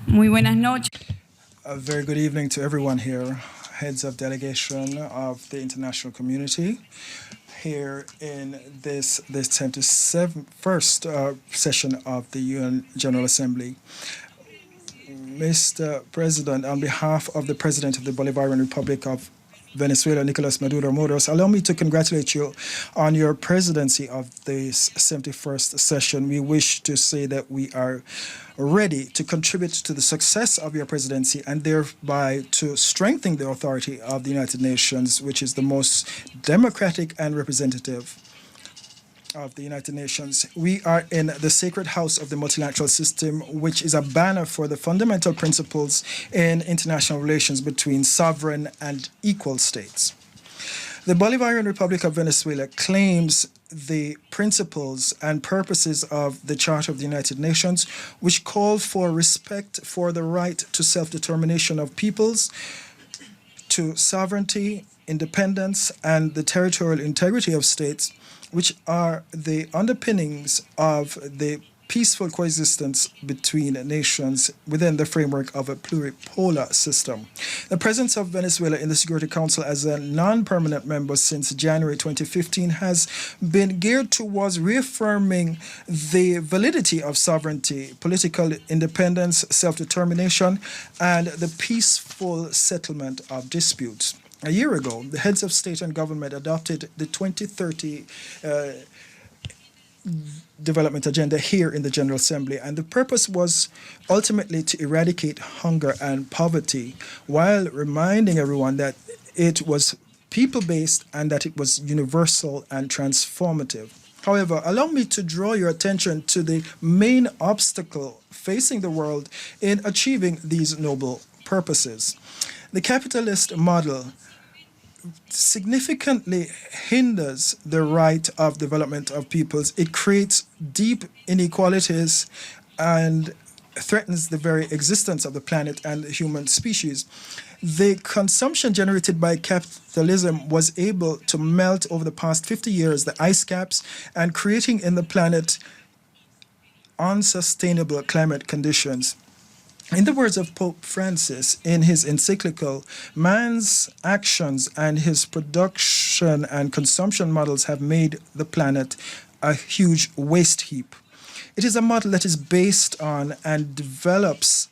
Muy buenas noches. A very good evening to everyone here, heads of delegation of the international community, here in this 71st session of the UN General Assembly. Mr. President, on behalf of the President of the Bolivarian Republic of Venezuela, Nicolas Maduro Moros, allow me to congratulate you on your presidency of this 71st session. We wish to say that we are ready to contribute to the success of your presidency and thereby to strengthen the authority of the United Nations, which is the most democratic and representative of the United Nations. We are in the sacred house of the multilateral system, which is a banner for the fundamental principles in international relations between sovereign and equal states. The Bolivarian Republic of Venezuela claims the principles and purposes of the Charter of the United Nations, which call for respect for the right to self-determination of peoples, to sovereignty, independence, and the territorial integrity of states, which are the underpinnings of the peaceful coexistence between nations within the framework of a pluripolar system. The presence of Venezuela in the Security Council as a non-permanent member since January 2015 has been geared towards reaffirming the validity of sovereignty, political independence, self-determination, and the peaceful settlement of disputes. A year ago, the heads of state and government adopted the 2030 development agenda here in the General Assembly, and the purpose was ultimately to eradicate hunger and poverty while reminding everyone that it was people-based and that it was universal and transformative. However, allow me to draw your attention to the main obstacle facing the world in achieving these noble purposes. The capitalist model significantly hinders the right of development of peoples. It creates deep inequalities and threatens the very existence of the planet and the human species. The consumption generated by capitalism was able to melt over the past 50 years the ice caps and creating in the planet unsustainable climate conditions. In the words of Pope Francis in his encyclical, man's actions and his production and consumption models have made the planet a huge waste heap. It is a model that is based on and develops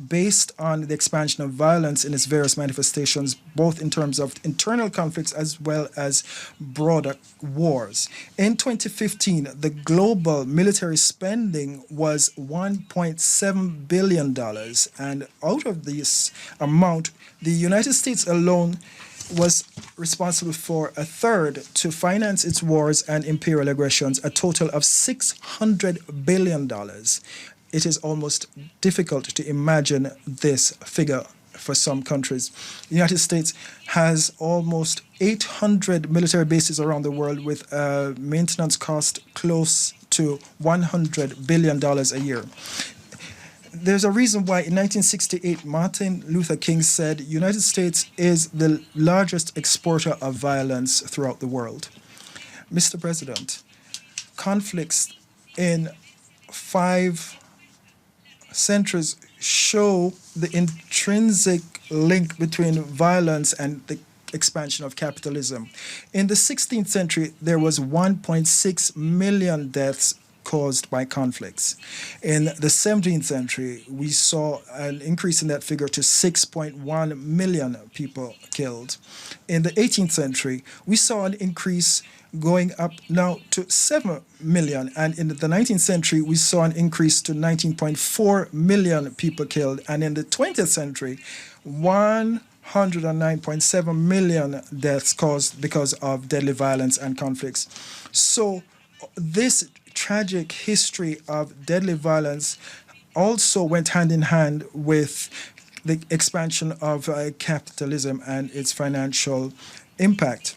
based on the expansion of violence in its various manifestations, both in terms of internal conflicts as well as broader wars. In 2015, the global military spending was $1.7 billion, and out of this amount, the United States alone was responsible for a third to finance its wars and imperial aggressions, a total of $600 billion. It is almost difficult to imagine this figure for some countries. The United States has almost 800 military bases around the world with a maintenance cost close to $100 billion a year. There's a reason why in 1968, Martin Luther King said, United States is the largest exporter of violence throughout the world. Mr. President, conflicts in 5 centuries show the intrinsic link between violence and the expansion of capitalism. In the 16th century, there was 1.6 million deaths caused by conflicts. In the 17th century, we saw an increase in that figure to 6.1 million people killed. In the 18th century, we saw an increase going up now to 7 million. And in the 19th century, we saw an increase to 19.4 million people killed. And in the 20th century, 109.7 million deaths caused because of deadly violence and conflicts. So this tragic history of deadly violence also went hand in hand with the expansion of capitalism and its financial impact.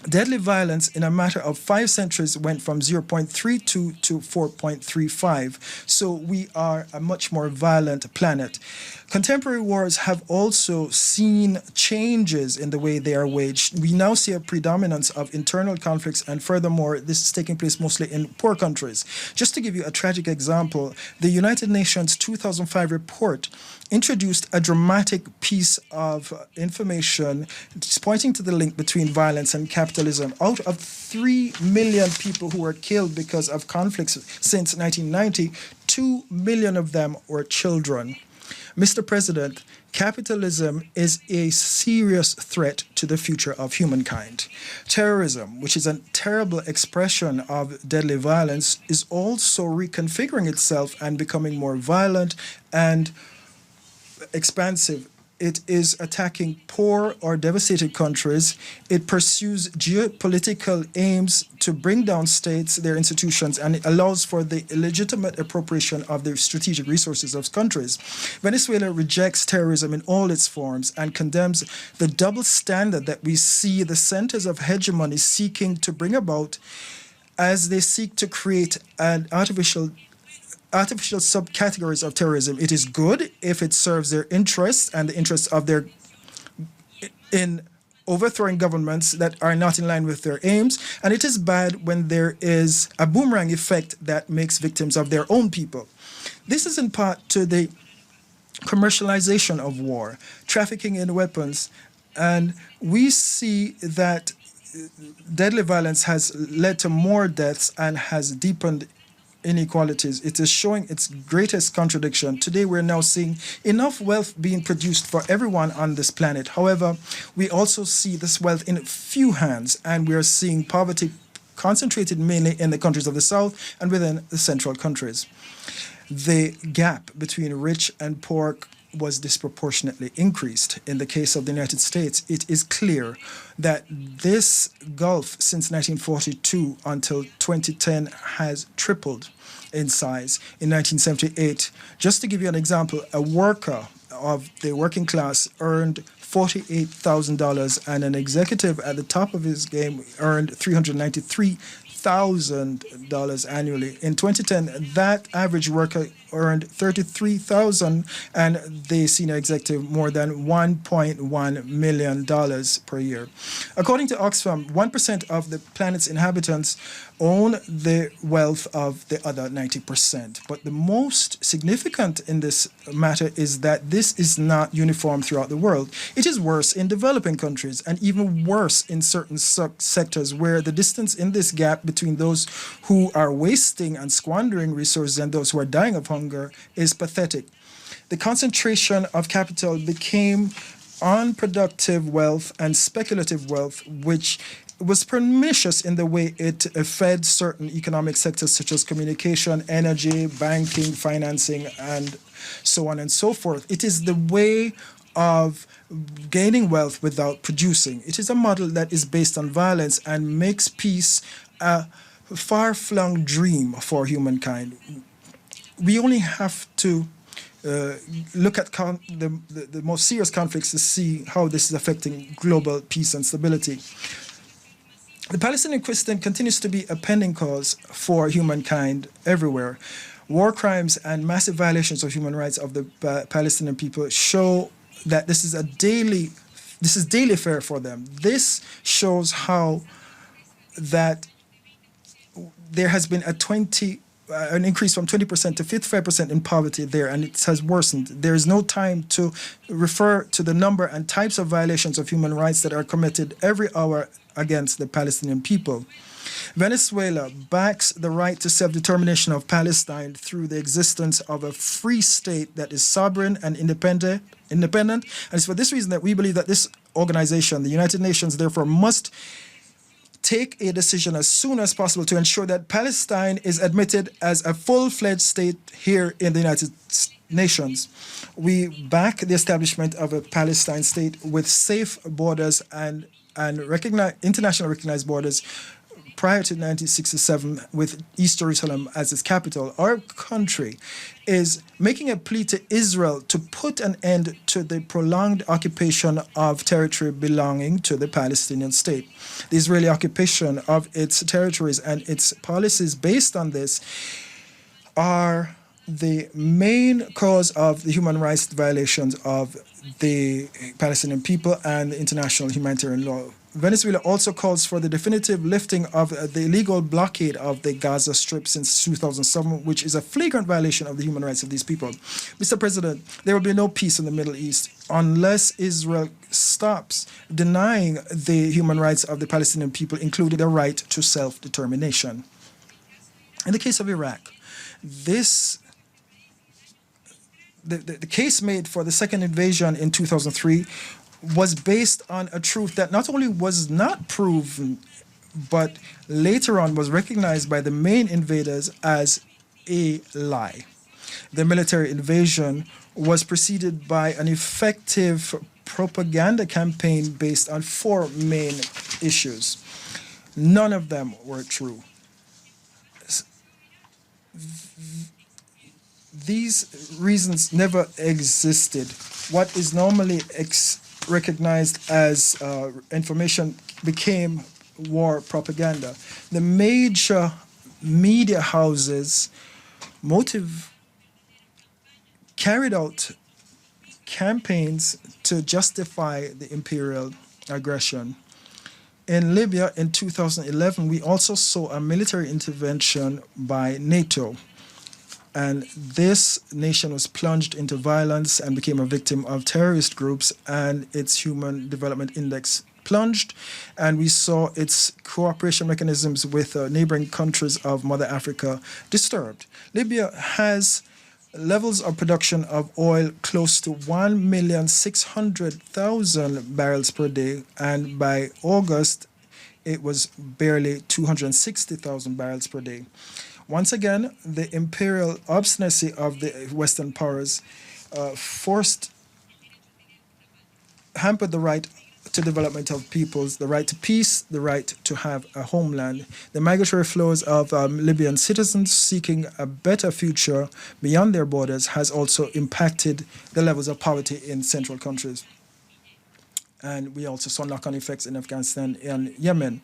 Deadly violence in a matter of 5 centuries went from 0.32 to 4.35. So we are a much more violent planet. Contemporary wars have also seen changes in the way they are waged. We now see a predominance of internal conflicts, and furthermore, this is taking place mostly in poor countries. Just to give you a tragic example, the United Nations 2005 report introduced a dramatic piece of information pointing to the link between violence and capitalism. Out of 3 million people who were killed because of conflicts since 1990, 2 million of them were children. Mr. President, capitalism is a serious threat to the future of humankind. Terrorism, which is a terrible expression of deadly violence, is also reconfiguring itself and becoming more violent and expansive. It is attacking poor or devastated countries. It pursues geopolitical aims to bring down states, their institutions, and it allows for the illegitimate appropriation of the strategic resources of countries. Venezuela rejects terrorism in all its forms and condemns the double standard that we see the centers of hegemony seeking to bring about as they seek to create an artificial subcategories of terrorism. It is good if it serves their interests and the interests of their in overthrowing governments that are not in line with their aims, and it is bad when there is a boomerang effect that makes victims of their own people. This is in part to the commercialization of war, trafficking in weapons, and we see that deadly violence has led to more deaths and has deepened inequalities. It is showing its greatest contradiction. Today, we're now seeing enough wealth being produced for everyone on this planet. However, we also see this wealth in few hands, and we are seeing poverty concentrated mainly in the countries of the South and within the central countries. The gap between rich and poor was disproportionately increased. In the case of the United States, it is clear that this gulf since 1942 until 2010 has tripled in size. In 1978, just to give you an example, a worker of the working class earned $48,000 and an executive at the top of his game earned $393,000 annually. In 2010, that average worker earned $33,000 and the senior executive more than $1.1 million per year. According to Oxfam, 1% of the planet's inhabitants own the wealth of the other 90%. But the most significant in this matter is that this is not uniform throughout the world. It is worse in developing countries and even worse in certain sectors where the distance in this gap between those who are wasting and squandering resources and those who are dying of hunger is pathetic. The concentration of capital became unproductive wealth and speculative wealth, which was pernicious in the way it fed certain economic sectors such as communication, energy, banking, financing, and so on and so forth. It is the way of gaining wealth without producing. It is a model that is based on violence and makes peace a far-flung dream for humankind. We only have to look at the most serious conflicts to see how this is affecting global peace and stability. The Palestinian question continues to be a pending cause for humankind everywhere. War crimes and massive violations of human rights of the Palestinian people show that this is daily fare for them. This shows how that there has been an increase from 20% to 55% in poverty there, and it has worsened. There is no time to refer to the number and types of violations of human rights that are committed every hour against the Palestinian people. Venezuela backs the right to self-determination of Palestine through the existence of a free state that is sovereign and independent. And it's for this reason that we believe that this organization, the United Nations, therefore must take a decision as soon as possible to ensure that Palestine is admitted as a full-fledged state here in the United Nations. We back the establishment of a Palestine state with safe borders and internationally recognized borders, prior to 1967 with East Jerusalem as its capital, our country is making a plea to Israel to put an end to the prolonged occupation of territory belonging to the Palestinian state. The Israeli occupation of its territories and its policies based on this are the main cause of the human rights violations of the Palestinian people and international humanitarian law. Venezuela also calls for the definitive lifting of the illegal blockade of the Gaza Strip since 2007, which is a flagrant violation of the human rights of these people. Mr. President, there will be no peace in the Middle East unless Israel stops denying the human rights of the Palestinian people, including the right to self-determination. In the case of Iraq, the case made for the second invasion in 2003 was based on a truth that not only was not proven, but later on was recognized by the main invaders as a lie. The military invasion was preceded by an effective propaganda campaign based on four main issues. None of them were true. These reasons never existed. What is normally recognized as information became war propaganda. The major media houses carried out campaigns to justify the imperial aggression. In Libya in 2011, we also saw a military intervention by NATO. And this nation was plunged into violence and became a victim of terrorist groups, and its Human Development Index plunged, and we saw its cooperation mechanisms with neighboring countries of Mother Africa disturbed. Libya has levels of production of oil close to 1,600,000 barrels per day, and by August, it was barely 260,000 barrels per day. Once again, the imperial obstinacy of the Western powers hampered the right to development of peoples, the right to peace, the right to have a homeland. The migratory flows of Libyan citizens seeking a better future beyond their borders has also impacted the levels of poverty in central countries. And we also saw knock-on effects in Afghanistan and Yemen.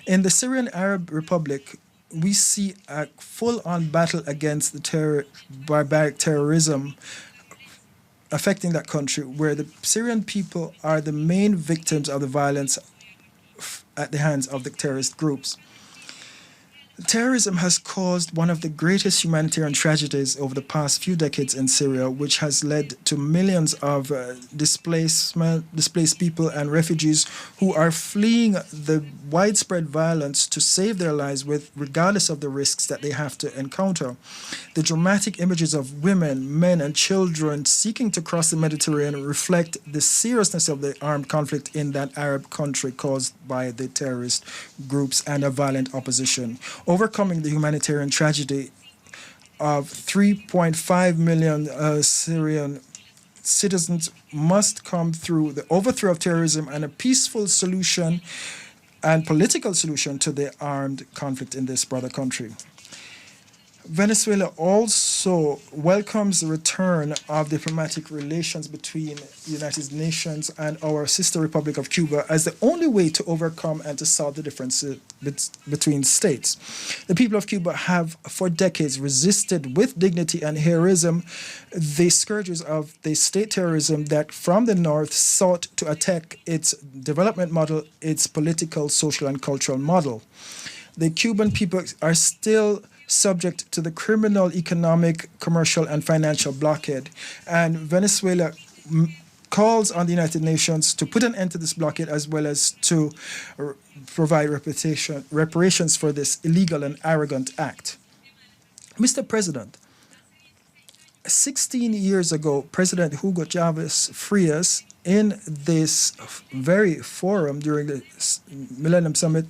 In the Syrian Arab Republic, we see a full-on battle against the barbaric terrorism affecting that country, where the Syrian people are the main victims of the violence at the hands of the terrorist groups. Terrorism has caused one of the greatest humanitarian tragedies over the past few decades in Syria, which has led to millions of displaced people and refugees who are fleeing the widespread violence to save their lives regardless of the risks that they have to encounter. The dramatic images of women, men, and children seeking to cross the Mediterranean reflect the seriousness of the armed conflict in that Arab country caused by the terrorist groups and a violent opposition. Overcoming the humanitarian tragedy of 3.5 million Syrian citizens must come through the overthrow of terrorism and a peaceful solution and political solution to the armed conflict in this brother country. Venezuela also welcomes the return of diplomatic relations between the United Nations and our sister Republic of Cuba as the only way to overcome and to solve the differences between states. The people of Cuba have for decades resisted with dignity and heroism the scourges of the state terrorism that from the north sought to attack its development model, its political, social, and cultural model. The Cuban people are still subject to the criminal, economic, commercial, and financial blockade. And Venezuela calls on the United Nations to put an end to this blockade as well as to provide reparations for this illegal and arrogant act. Mr. President, 16 years ago, President Hugo Chavez Frias, in this very forum during the Millennium Summit,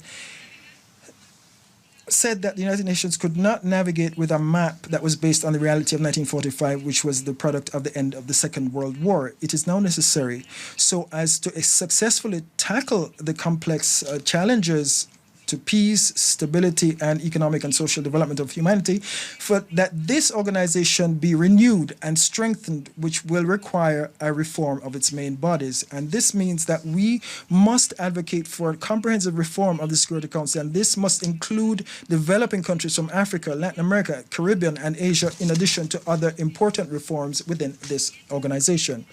said that the United Nations could not navigate with a map that was based on the reality of 1945, which was the product of the end of the Second World War. It is now necessary so as to successfully tackle the complex challenges to peace, stability, and economic and social development of humanity, for that this organization be renewed and strengthened, which will require a reform of its main bodies. And this means that we must advocate for a comprehensive reform of the Security Council, and this must include developing countries from Africa, Latin America, Caribbean, and Asia, in addition to other important reforms within this organization.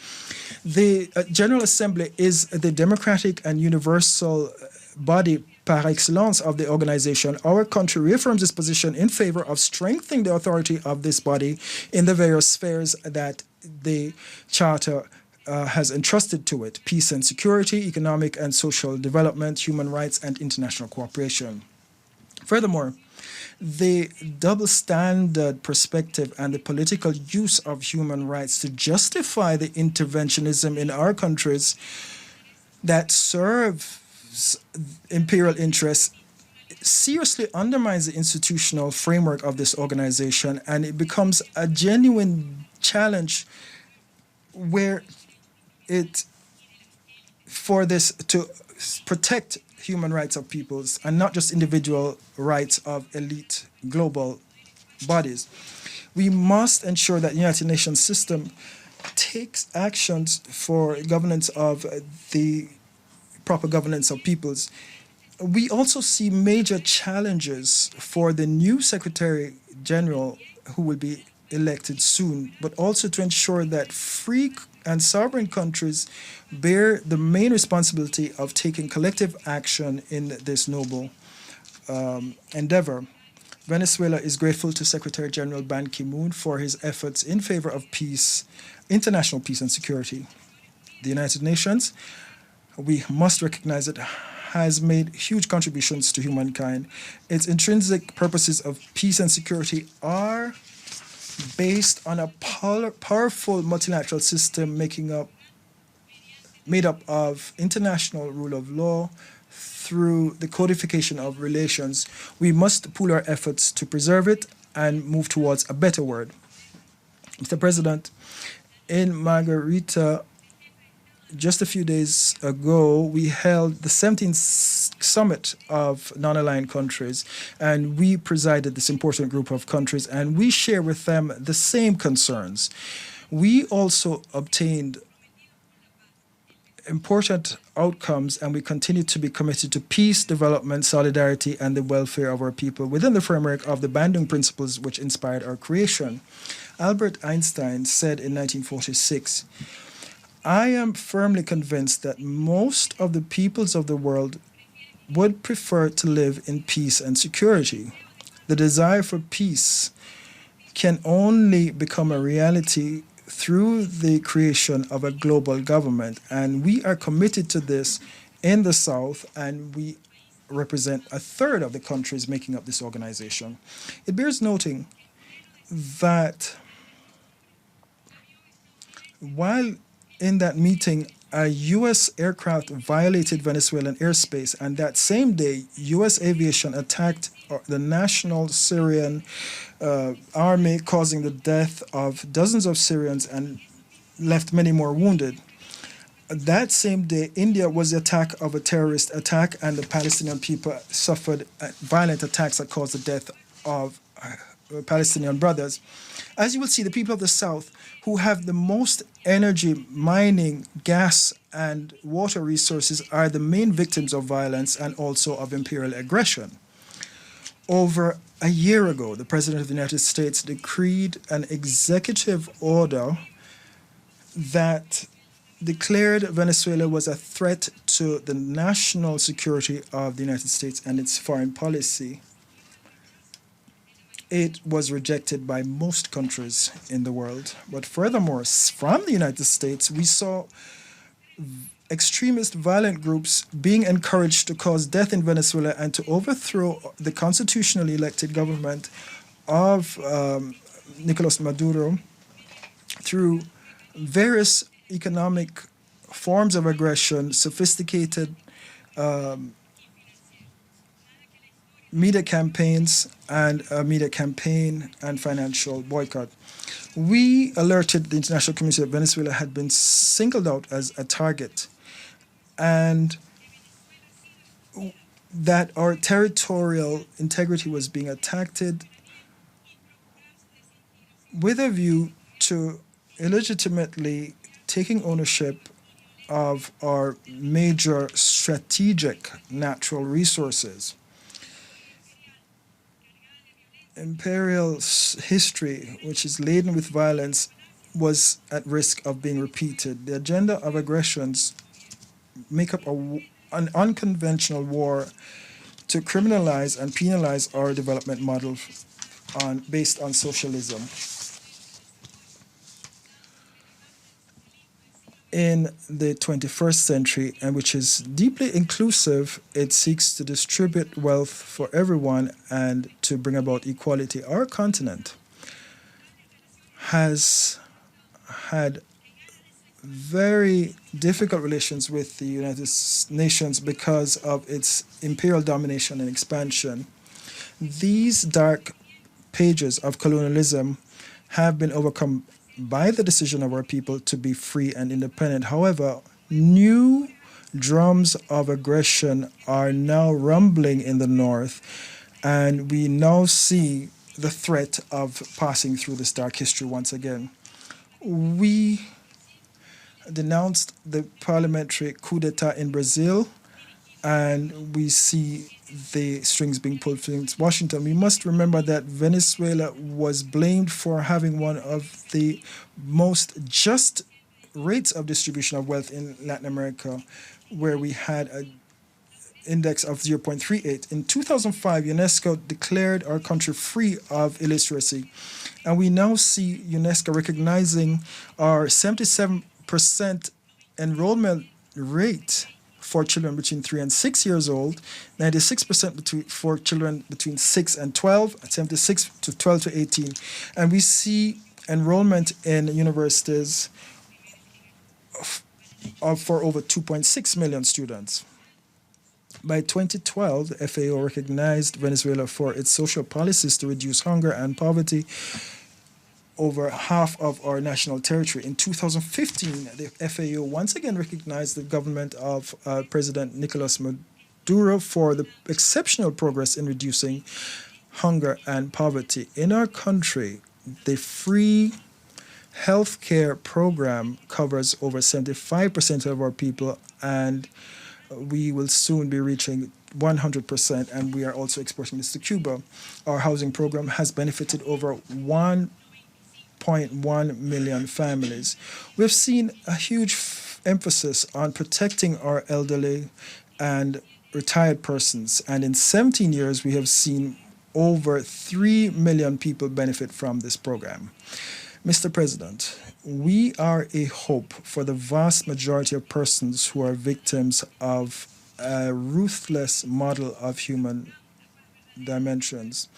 The General Assembly is the democratic and universal body par excellence of the organization. Our country reaffirms its position in favor of strengthening the authority of this body in the various spheres that the Charter has entrusted to it: peace and security, economic and social development, human rights, and international cooperation. Furthermore, the double standard perspective and the political use of human rights to justify the interventionism in our countries that serves imperial interests seriously undermines the institutional framework of this organization, and it becomes a genuine challenge where it, for this to protect human rights of peoples and not just individual rights of elite global bodies. We must ensure that the United Nations system takes actions for governance of the proper governance of peoples. We also see major challenges for the new Secretary General who will be elected soon, but also to ensure that free and sovereign countries bear the main responsibility of taking collective action in this noble endeavor. Venezuela is grateful to Secretary General Ban Ki-moon for his efforts in favor of peace, international peace and security. The United Nations, we must recognize it, has made huge contributions to humankind. Its intrinsic purposes of peace and security are based on a powerful multilateral system made up of international rule of law through the codification of relations. We must pool our efforts to preserve it and move towards a better world. Mr. President, in Margarita, just a few days ago, we held the 17th summit of non-aligned countries, and we presided this important group of countries, and we share with them the same concerns. We also obtained important outcomes, and we continue to be committed to peace, development, solidarity, and the welfare of our people within the framework of the Bandung principles which inspired our creation. Albert Einstein said in 1946, "I am firmly convinced that most of the peoples of the world would prefer to live in peace and security. The desire for peace can only become a reality through the creation of a global government, and we are committed to this in the South, and we represent a third of the countries making up this organization." It bears noting that while in that meeting, a U.S. aircraft violated Venezuelan airspace, and that same day, U.S. aviation attacked the national Syrian army, causing the death of dozens of Syrians and left many more wounded. That same day, India was the attack of a terrorist attack, and the Palestinian people suffered violent attacks that caused the death of Palestinian brothers. As you will see, the people of the South, who have the most energy, mining, gas, and water resources, are the main victims of violence and also of imperial aggression. Over a year ago, the President of the United States decreed an executive order that declared Venezuela was a threat to the national security of the United States and its foreign policy. It was rejected by most countries in the world. But furthermore, from the United States, we saw extremist violent groups being encouraged to cause death in Venezuela and to overthrow the constitutionally elected government of Nicolas Maduro through various economic forms of aggression, sophisticated media campaigns, and a media campaign and financial boycott. We alerted the international community that Venezuela had been singled out as a target. And that our territorial integrity was being attacked with a view to illegitimately taking ownership of our major strategic natural resources. Imperial history, which is laden with violence, was at risk of being repeated. The agenda of aggressions make up an unconventional war to criminalize and penalize our development model based on socialism. In the 21st century, and which is deeply inclusive, it seeks to distribute wealth for everyone and to bring about equality. Our continent has had very difficult relations with the United Nations because of its imperial domination and expansion. These dark pages of colonialism have been overcome by the decision of our people to be free and independent. However, new drums of aggression are now rumbling in the north, and we now see the threat of passing through this dark history once again. We denounced the parliamentary coup d'etat in Brazil, and we see the strings being pulled from Washington. We must remember that Venezuela was blamed for having one of the most just rates of distribution of wealth in Latin America, where we had an index of 0.38. In 2005, UNESCO declared our country free of illiteracy, and we now see UNESCO recognizing our 77% enrollment rate for children between 3 and 6 years old, 96% for children between 6 and 12, 76 to 12 to 18. And we see enrollment in universities for over 2.6 million students. By 2012, the FAO recognized Venezuela for its social policies to reduce hunger and poverty over half of our national territory. In 2015, the FAO once again recognized the government of President Nicolas Maduro for the exceptional progress in reducing hunger and poverty. In our country, the free healthcare program covers over 75% of our people, and we will soon be reaching 100%, and we are also exporting this to Cuba. Our housing program has benefited over 1.1 million families. We've seen a huge emphasis on protecting our elderly and retired persons, and in 17 years we have seen over 3 million people benefit from this program. Mr. President, we are a hope for the vast majority of persons who are victims of a ruthless model of human dimensions.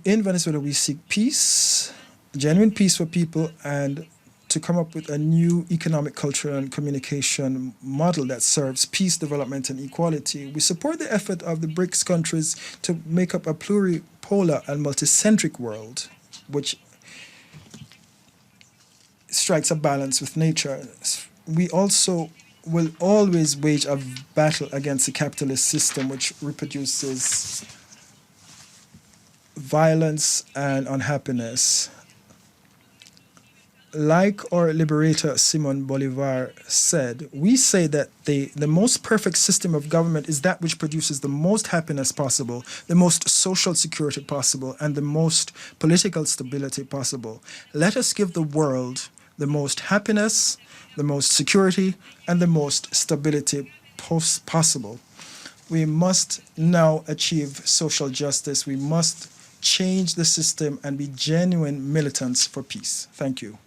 In Venezuela, we seek peace, genuine peace for people, and to come up with a new economic, cultural, and communication model that serves peace, development, and equality. We support the effort of the BRICS countries to make up a pluripolar and multicentric world, which strikes a balance with nature. We also will always wage a battle against the capitalist system, which reproduces violence and unhappiness. Like our liberator Simon Bolivar said, we say that the most perfect system of government is that which produces the most happiness possible, the most social security possible, and the most political stability possible. Let us give the world the most happiness, the most security, and the most stability possible. We must now achieve social justice. We must change the system and be genuine militants for peace. Thank you.